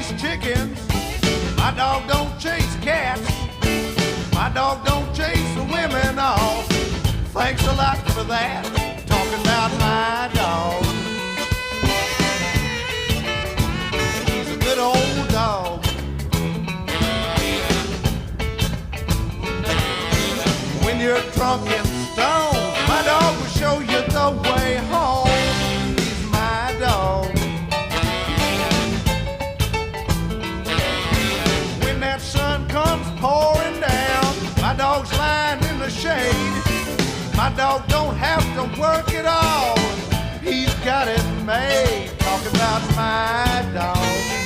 chase chickens. My dog don't chase cats. My dog don't chase the women off. Thanks a lot for that. Talking about my dog. He's a good old dog. When you're drunk and stoned, my dog will show you the way home. He's my dog. When that sun comes pouring down, my dog's lying in the shade. My dog don't have to work at all. He's got it made. Talk about my dog.